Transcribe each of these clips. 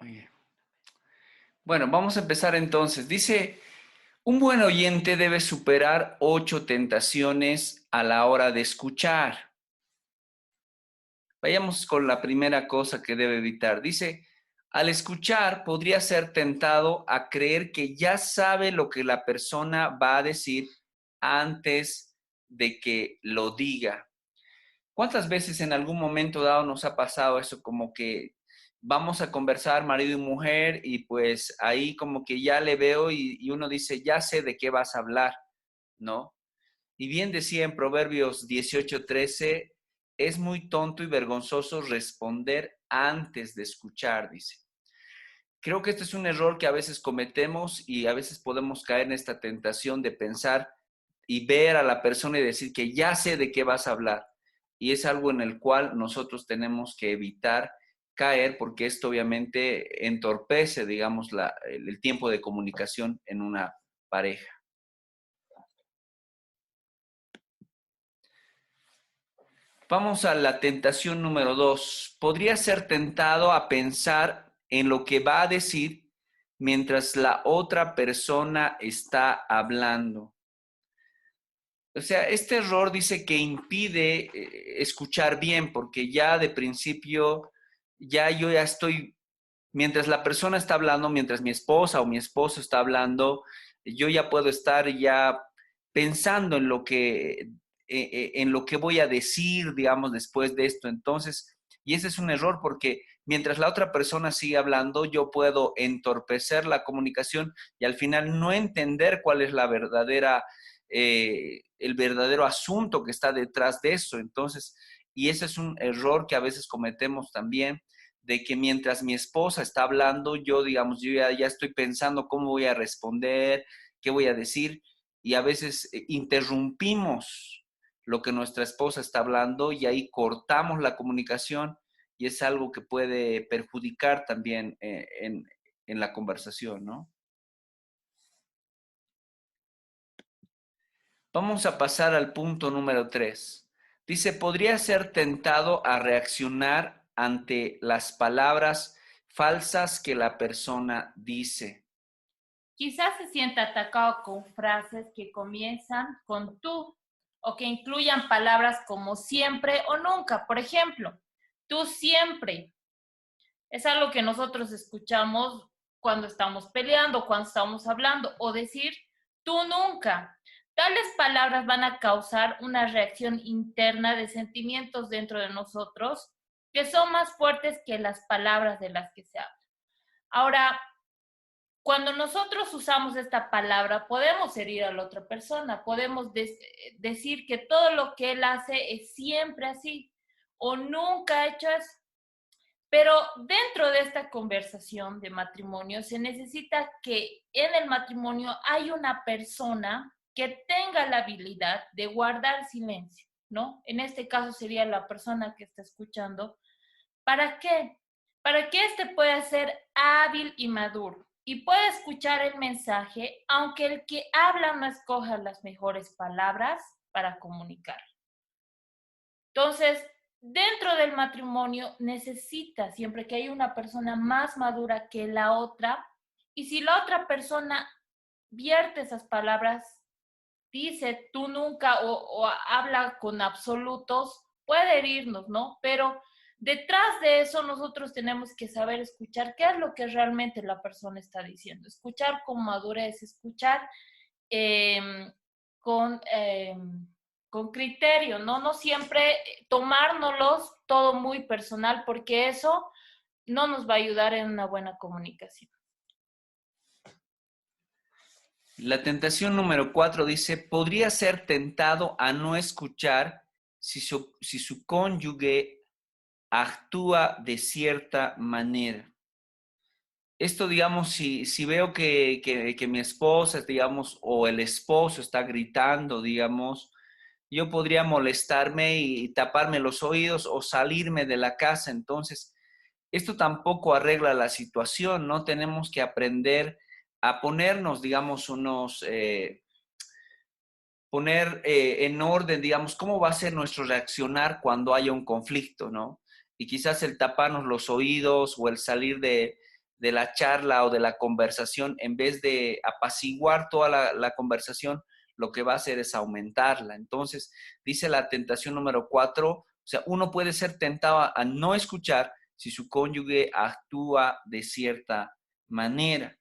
Muy bien. Bueno, vamos a empezar entonces. Dice, un buen oyente debe superar 8 tentaciones a la hora de escuchar. Vayamos con la primera cosa que debe evitar. Dice, al escuchar podría ser tentado a creer que ya sabe lo que la persona va a decir antes de que lo diga. ¿Cuántas veces en algún momento dado nos ha pasado eso? Como que vamos a conversar marido y mujer y pues ahí como que ya le veo y uno dice, ya sé de qué vas a hablar, ¿no? Y bien decía en Proverbios 18:13, es muy tonto y vergonzoso responder antes de escuchar, dice. Creo que este es un error que a veces cometemos y a veces podemos caer en esta tentación de pensar y ver a la persona y decir que ya sé de qué vas a hablar. Y es algo en el cual nosotros tenemos que evitar caer porque esto obviamente entorpece, digamos, el tiempo de comunicación en una pareja. Vamos a la tentación número 2. Podría ser tentado a pensar en lo que va a decir mientras la otra persona está hablando. O sea, este error dice que impide escuchar bien, porque ya de principio, yo ya estoy, mientras la persona está hablando, mientras mi esposa o mi esposo está hablando, yo ya puedo estar ya pensando en lo que voy a decir, digamos, después de esto. Entonces, y ese es un error porque mientras la otra persona sigue hablando, yo puedo entorpecer la comunicación y al final no entender cuál es el verdadero asunto que está detrás de eso. Entonces, y ese es un error que a veces cometemos también, de que mientras mi esposa está hablando, yo, digamos, yo ya estoy pensando cómo voy a responder, qué voy a decir, y a veces interrumpimos lo que nuestra esposa está hablando y ahí cortamos la comunicación y es algo que puede perjudicar también en la conversación, ¿no? Vamos a pasar al punto número 3. Dice, podría ser tentado a reaccionar ante las palabras falsas que la persona dice. Quizás se sienta atacado con frases que comienzan con tú o que incluyan palabras como siempre o nunca. Por ejemplo, tú siempre. Es algo que nosotros escuchamos cuando estamos peleando, cuando estamos hablando, o decir tú nunca. Tales palabras van a causar una reacción interna de sentimientos dentro de nosotros que son más fuertes que las palabras de las que se habla. Ahora, cuando nosotros usamos esta palabra, podemos herir a la otra persona, podemos decir que todo lo que él hace es siempre así o nunca ha hecho eso. Pero dentro de esta conversación de matrimonio se necesita que en el matrimonio hay una persona que tenga la habilidad de guardar silencio, ¿no? En este caso sería la persona que está escuchando. ¿Para qué? Para que éste pueda ser hábil y maduro y pueda escuchar el mensaje, aunque el que habla no escoja las mejores palabras para comunicar. Entonces, dentro del matrimonio necesita siempre que haya una persona más madura que la otra, y si la otra persona vierte esas palabras, dice tú nunca o habla con absolutos, puede herirnos, ¿no? Pero detrás de eso nosotros tenemos que saber escuchar qué es lo que realmente la persona está diciendo, escuchar con madurez, escuchar eh, con, eh, con criterio, ¿no? No siempre tomárnoslos todo muy personal, porque eso no nos va a ayudar en una buena comunicación. La tentación número 4 dice, podría ser tentado a no escuchar si su cónyuge actúa de cierta manera. Esto, digamos, si veo que mi esposa, digamos, o el esposo está gritando, digamos, yo podría molestarme y taparme los oídos o salirme de la casa. Entonces, esto tampoco arregla la situación, ¿no? Tenemos que aprender a ponernos, digamos, poner en orden, digamos, cómo va a ser nuestro reaccionar cuando haya un conflicto, ¿no? Y quizás el taparnos los oídos o el salir la charla o de la conversación, en vez de apaciguar toda la conversación, lo que va a hacer es aumentarla. Entonces, dice la tentación número 4, o sea, uno puede ser tentado a no escuchar si su cónyuge actúa de cierta manera.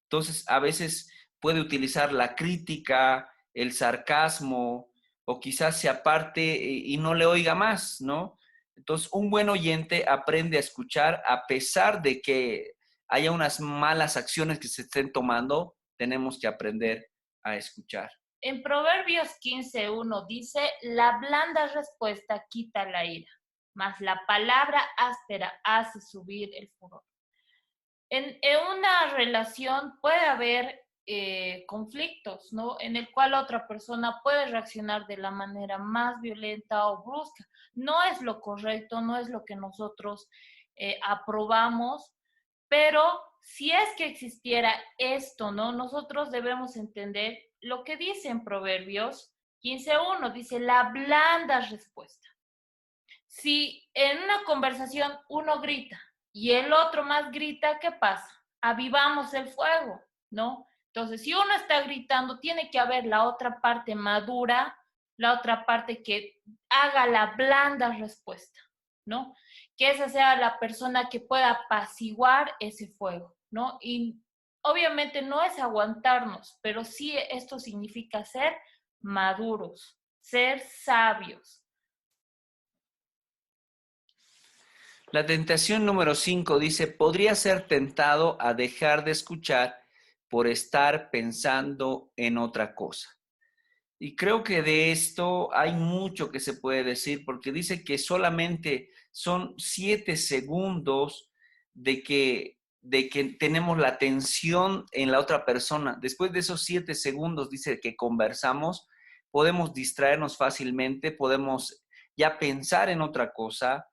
Entonces, a veces puede utilizar la crítica, el sarcasmo, o quizás se aparte y no le oiga más, ¿no? Entonces, un buen oyente aprende a escuchar a pesar de que haya unas malas acciones que se estén tomando, tenemos que aprender a escuchar. En Proverbios 15:1 dice, la blanda respuesta quita la ira, mas la palabra áspera hace subir el furor. En una relación puede haber conflictos, ¿no? En el cual otra persona puede reaccionar de la manera más violenta o brusca. No es lo correcto, no es lo que nosotros aprobamos, pero si es que existiera esto, ¿no? Nosotros debemos entender lo que dice en Proverbios 15:1, dice la blanda respuesta. Si en una conversación uno grita y el otro más grita, ¿qué pasa? Avivamos el fuego, ¿no? Entonces, si uno está gritando, tiene que haber la otra parte madura, la otra parte que haga la blanda respuesta, ¿no? Que esa sea la persona que pueda apaciguar ese fuego, ¿no? Y obviamente no es aguantarnos, pero sí esto significa ser maduros, ser sabios. La tentación número 5 dice, podría ser tentado a dejar de escuchar por estar pensando en otra cosa. Y creo que de esto hay mucho que se puede decir, porque dice que solamente son 7 segundos de que tenemos la atención en la otra persona. Después de esos 7 segundos, dice que conversamos, podemos distraernos fácilmente, podemos ya pensar en otra cosa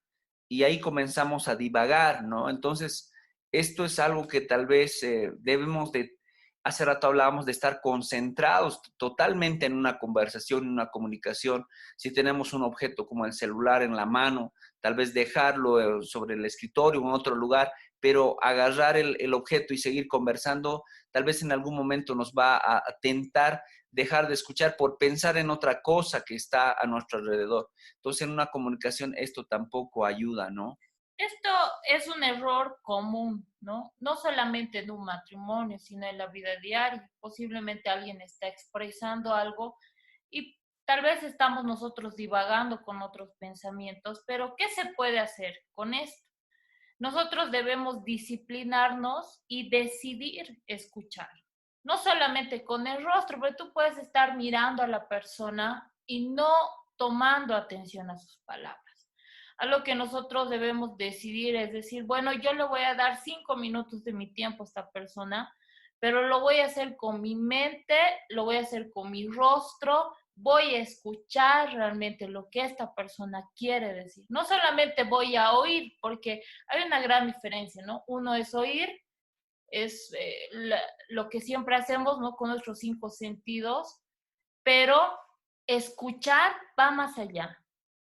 y ahí comenzamos a divagar, ¿no? Entonces, esto es algo que tal vez debemos de. Hace rato hablábamos de estar concentrados totalmente en una conversación, en una comunicación. Si tenemos un objeto como el celular en la mano, tal vez dejarlo sobre el escritorio o en otro lugar, pero agarrar el objeto y seguir conversando, tal vez en algún momento nos va a tentar dejar de escuchar por pensar en otra cosa que está a nuestro alrededor. Entonces, en una comunicación esto tampoco ayuda, ¿no? Esto es un error común, ¿no? No solamente en un matrimonio, sino en la vida diaria. Posiblemente alguien está expresando algo y tal vez estamos nosotros divagando con otros pensamientos, pero ¿qué se puede hacer con esto? Nosotros debemos disciplinarnos y decidir escuchar. No solamente con el rostro, pero tú puedes estar mirando a la persona y no tomando atención a sus palabras. A lo que nosotros debemos decidir es decir, bueno, yo le voy a dar 5 minutos de mi tiempo a esta persona, pero lo voy a hacer con mi mente, lo voy a hacer con mi rostro, voy a escuchar realmente lo que esta persona quiere decir. No solamente voy a oír, porque hay una gran diferencia, ¿no? Uno es oír, es lo que siempre hacemos, ¿no? Con nuestros 5 sentidos, pero escuchar va más allá,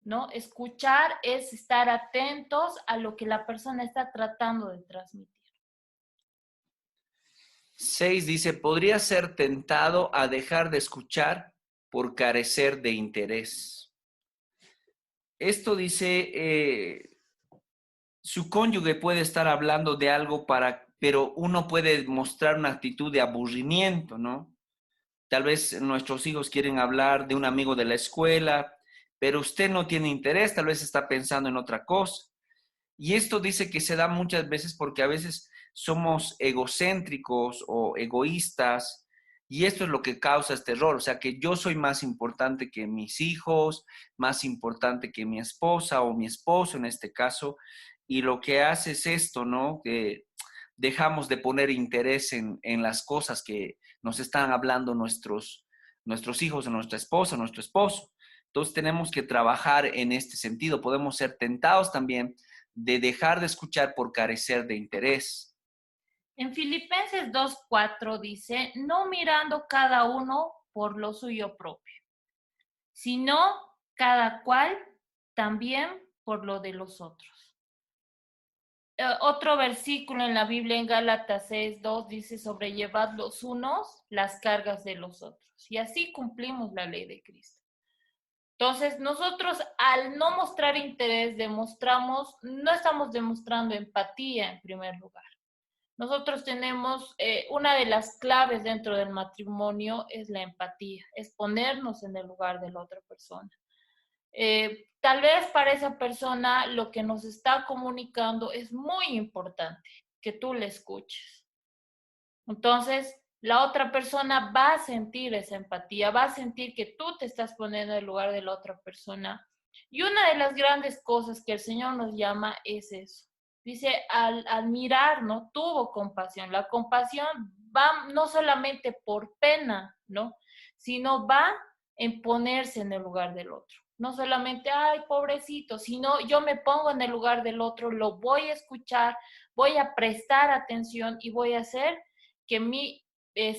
¿no? Escuchar es estar atentos a lo que la persona está tratando de transmitir. 6 dice, podría ser tentado a dejar de escuchar por carecer de interés. Esto dice, su cónyuge puede estar hablando de algo pero uno puede mostrar una actitud de aburrimiento, ¿no? Tal vez nuestros hijos quieren hablar de un amigo de la escuela, pero usted no tiene interés, tal vez está pensando en otra cosa. Y esto dice que se da muchas veces porque a veces somos egocéntricos o egoístas y esto es lo que causa este error. O sea, que yo soy más importante que mis hijos, más importante que mi esposa o mi esposo en este caso. Y lo que hace es esto, ¿no? Que dejamos de poner interés en las cosas que nos están hablando nuestros hijos, nuestra esposa, nuestro esposo. Entonces tenemos que trabajar en este sentido. Podemos ser tentados también de dejar de escuchar por carecer de interés. En Filipenses 2:4 dice, no mirando cada uno por lo suyo propio, sino cada cual también por lo de los otros. Otro versículo en la Biblia, en Gálatas 6:2, dice: sobrellevad los unos las cargas de los otros. Y así cumplimos la ley de Cristo. Entonces, nosotros al no mostrar interés, no estamos demostrando empatía en primer lugar. Nosotros tenemos, una de las claves dentro del matrimonio es la empatía, es ponernos en el lugar de la otra persona. Tal vez para esa persona lo que nos está comunicando es muy importante, que tú le escuches. Entonces, la otra persona va a sentir esa empatía, va a sentir que tú te estás poniendo en el lugar de la otra persona. Y una de las grandes cosas que el Señor nos llama es eso. Dice, al mirar, ¿no? Tuvo compasión. La compasión va no solamente por pena, ¿no? Sino va en ponerse en el lugar del otro. No solamente, ay, pobrecito, sino yo me pongo en el lugar del otro, lo voy a escuchar, voy a prestar atención y voy a hacer que mi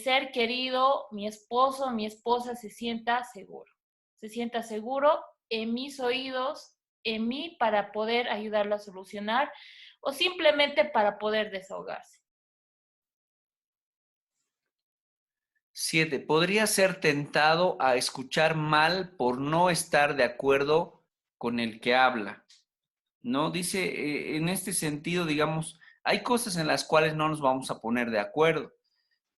ser querido, mi esposo, mi esposa se sienta seguro en mis oídos, en mí, para poder ayudarla a solucionar o simplemente para poder desahogarse. 7. Podría ser tentado a escuchar mal por no estar de acuerdo con el que habla. ¿No? Dice, en este sentido, digamos, hay cosas en las cuales no nos vamos a poner de acuerdo,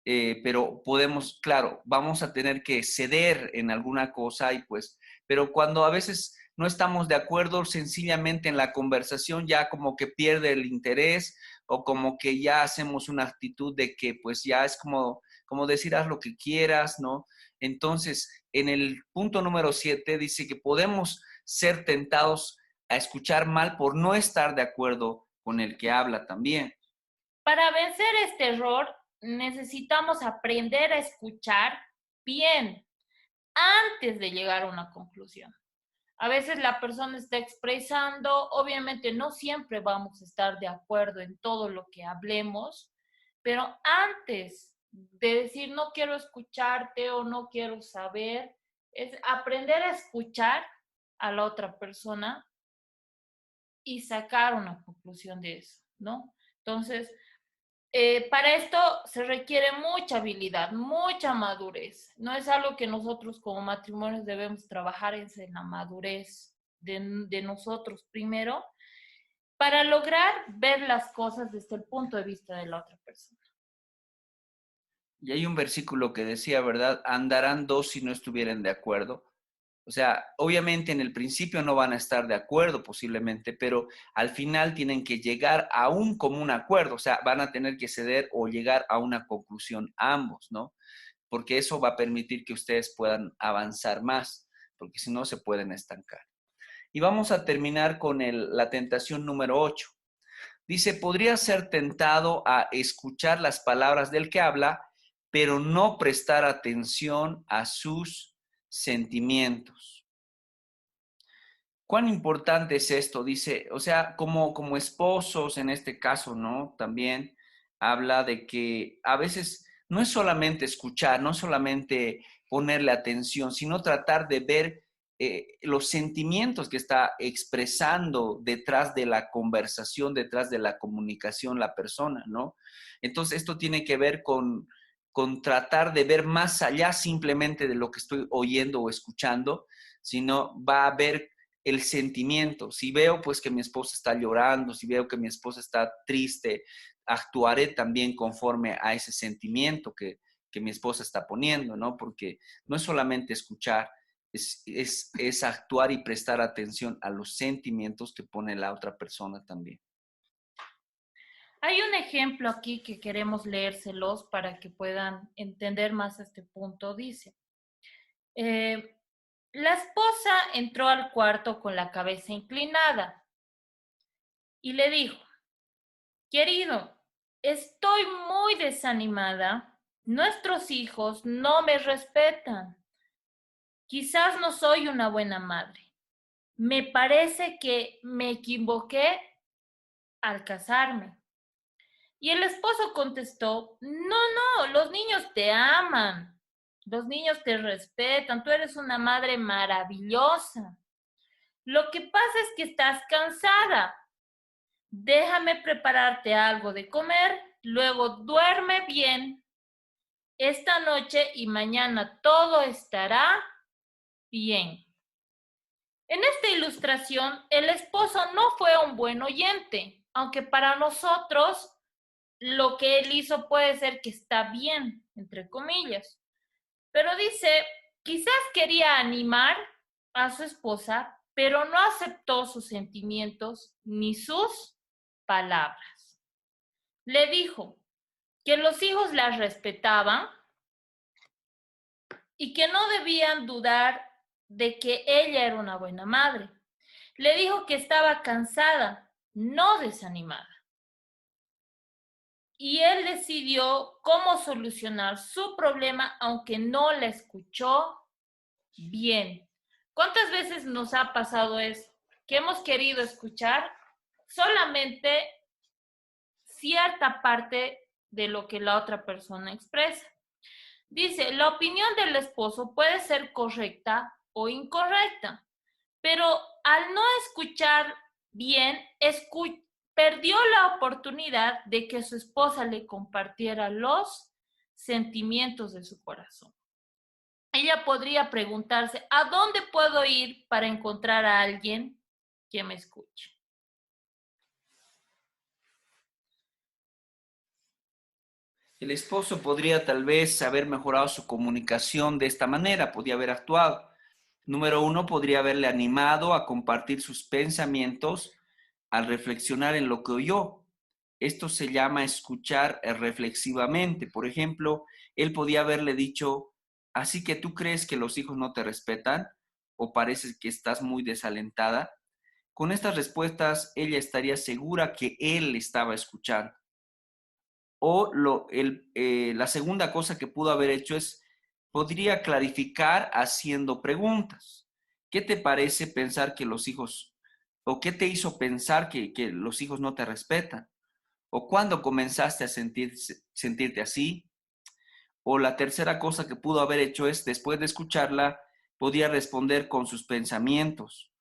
pero podemos, claro, vamos a tener que ceder en alguna cosa y pues, pero cuando a veces no estamos de acuerdo, sencillamente en la conversación ya como que pierde el interés o como que ya hacemos una actitud de que pues ya es como decir haz lo que quieras, ¿no? Entonces, en el punto número 7 dice que podemos ser tentados a escuchar mal por no estar de acuerdo con el que habla también. Para vencer este error, necesitamos aprender a escuchar bien antes de llegar a una conclusión. A veces la persona está expresando, obviamente no siempre vamos a estar de acuerdo en todo lo que hablemos, pero antes de decir no quiero escucharte o no quiero saber, es aprender a escuchar a la otra persona y sacar una conclusión de eso, ¿no? Entonces, para esto se requiere mucha habilidad, mucha madurez. No es algo que nosotros como matrimonios debemos trabajar, es en la madurez de nosotros primero, para lograr ver las cosas desde el punto de vista de la otra persona. Y hay un versículo que decía, ¿verdad? Andarán dos si no estuvieran de acuerdo. O sea, obviamente en el principio no van a estar de acuerdo posiblemente, pero al final tienen que llegar a un común acuerdo, o sea, van a tener que ceder o llegar a una conclusión ambos, ¿no? Porque eso va a permitir que ustedes puedan avanzar más, porque si no se pueden estancar. Y vamos a terminar con la tentación número 8. Dice, podría ser tentado a escuchar las palabras del que habla, pero no prestar atención a sus sentimientos. ¿Cuán importante es esto? Dice, o sea, como esposos en este caso, ¿no? También habla de que a veces no es solamente escuchar, no solamente ponerle atención, sino tratar de ver los sentimientos que está expresando detrás de la conversación, detrás de la comunicación la persona, ¿no? Entonces, esto tiene que ver con tratar de ver más allá simplemente de lo que estoy oyendo o escuchando, sino va a ver el sentimiento. Si veo pues que mi esposa está llorando, si veo que mi esposa está triste, actuaré también conforme a ese sentimiento que mi esposa está poniendo, ¿no? Porque no es solamente escuchar, es actuar y prestar atención a los sentimientos que pone la otra persona también. Hay un ejemplo aquí que queremos leérselos para que puedan entender más este punto. Dice, eh, la esposa entró al cuarto con la cabeza inclinada y le dijo, querido, estoy muy desanimada. Nuestros hijos no me respetan. Quizás no soy una buena madre. Me parece que me equivoqué al casarme. Y el esposo contestó, no, no, los niños te aman, los niños te respetan, tú eres una madre maravillosa. Lo que pasa es que estás cansada. déjame prepararte algo de comer, luego duerme bien esta noche y mañana todo estará bien. En esta ilustración, el esposo no fue un buen oyente, aunque para nosotros lo que él hizo puede ser que está bien, entre comillas. Pero dice, quizás quería animar a su esposa, pero no aceptó sus sentimientos ni sus palabras. Le dijo que los hijos la respetaban y que no debían dudar de que ella era una buena madre. Le dijo que estaba cansada, no desanimada. Y él decidió cómo solucionar su problema, aunque no la escuchó bien. ¿Cuántas veces nos ha pasado eso? Que hemos querido escuchar solamente cierta parte de lo que la otra persona expresa. Dice, la opinión del esposo puede ser correcta o incorrecta, pero al no escuchar bien, perdió la oportunidad de que su esposa le compartiera los sentimientos de su corazón. Ella podría preguntarse, ¿a dónde puedo ir para encontrar a alguien que me escuche? El esposo podría tal vez haber mejorado su comunicación de esta manera, podría haber actuado. Número uno, podría haberle animado a compartir sus pensamientos al reflexionar en lo que oyó. Esto se llama escuchar reflexivamente. Por ejemplo, él podía haberle dicho, así que tú crees que los hijos no te respetan o pareces que estás muy desalentada. Con estas respuestas, ella estaría segura que él estaba escuchando. O la segunda cosa que pudo haber hecho es, podría clarificar haciendo preguntas. ¿Qué te parece pensar que los hijos, o qué te hizo pensar que los hijos no te respetan? ¿O cuándo comenzaste a sentirte así? O la tercera cosa que pudo haber hecho es, después de escucharla, podía responder con sus pensamientos.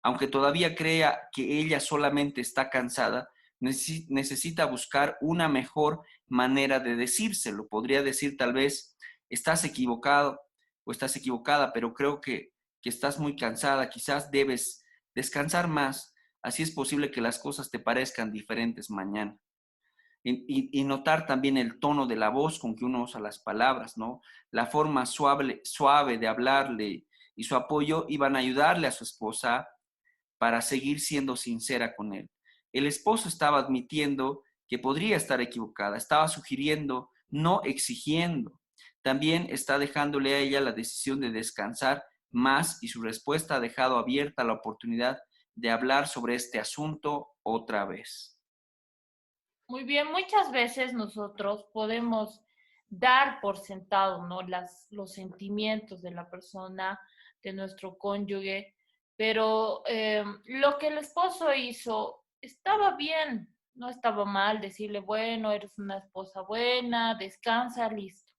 Aunque todavía crea que ella solamente está cansada, necesita buscar una mejor manera de decírselo. Podría decir tal vez, estás equivocado o estás equivocada, pero creo que estás muy cansada, quizás debes descansar más, así es posible que las cosas te parezcan diferentes mañana. Y notar también el tono de la voz con que uno usa las palabras, ¿no? La forma suave de hablarle y su apoyo iban a ayudarle a su esposa para seguir siendo sincera con él. El esposo estaba admitiendo que podría estar equivocada, estaba sugiriendo, no exigiendo. También está dejándole a ella la decisión de descansar más y su respuesta ha dejado abierta la oportunidad de hablar sobre este asunto otra vez. Muy bien, muchas veces nosotros podemos dar por sentado, ¿no? Los sentimientos de la persona, de nuestro cónyuge, pero lo que el esposo hizo estaba bien, no estaba mal decirle, bueno, eres una esposa buena, descansa, listo.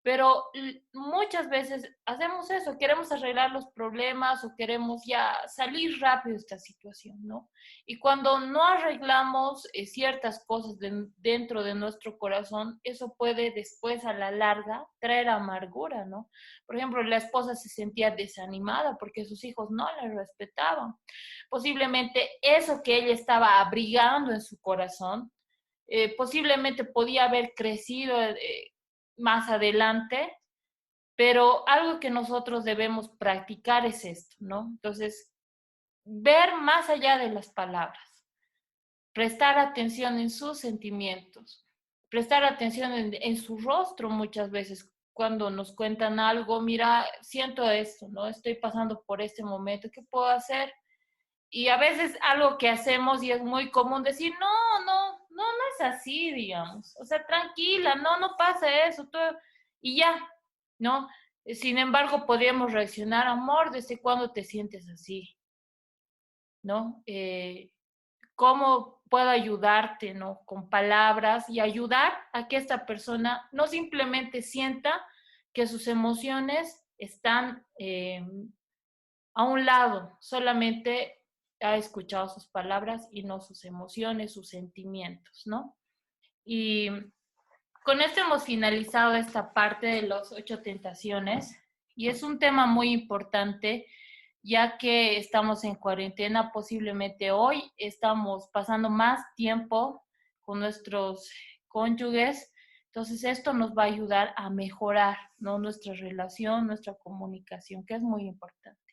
Pero muchas veces hacemos eso, queremos arreglar los problemas o queremos ya salir rápido de esta situación, ¿no? Y cuando no arreglamos ciertas cosas dentro de nuestro corazón, eso puede después a la larga traer amargura, ¿no? Por ejemplo, la esposa se sentía desanimada porque sus hijos no la respetaban. Posiblemente eso que ella estaba abrigando en su corazón, posiblemente podía haber crecido más adelante, pero algo que nosotros debemos practicar es esto, ¿no? Entonces, ver más allá de las palabras, prestar atención en sus sentimientos, prestar atención en su rostro muchas veces cuando nos cuentan algo, mira, siento esto, ¿no? Estoy pasando por este momento, ¿qué puedo hacer? Y a veces algo que hacemos y es muy común decir, no es así, digamos. O sea, tranquila, no pasa eso, todo, y ya, ¿no? Sin embargo, podríamos reaccionar, amor, ¿desde cuándo te sientes así? ¿No? ¿Cómo puedo ayudarte, ¿no? Con palabras y ayudar a que esta persona no simplemente sienta que sus emociones están a un lado, solamente ha escuchado sus palabras y no sus emociones, sus sentimientos, ¿no? Y con esto hemos finalizado esta parte de las 8 tentaciones y es un tema muy importante ya que estamos en cuarentena, posiblemente hoy estamos pasando más tiempo con nuestros cónyuges, entonces esto nos va a ayudar a mejorar, ¿no? Nuestra relación, nuestra comunicación, que es muy importante.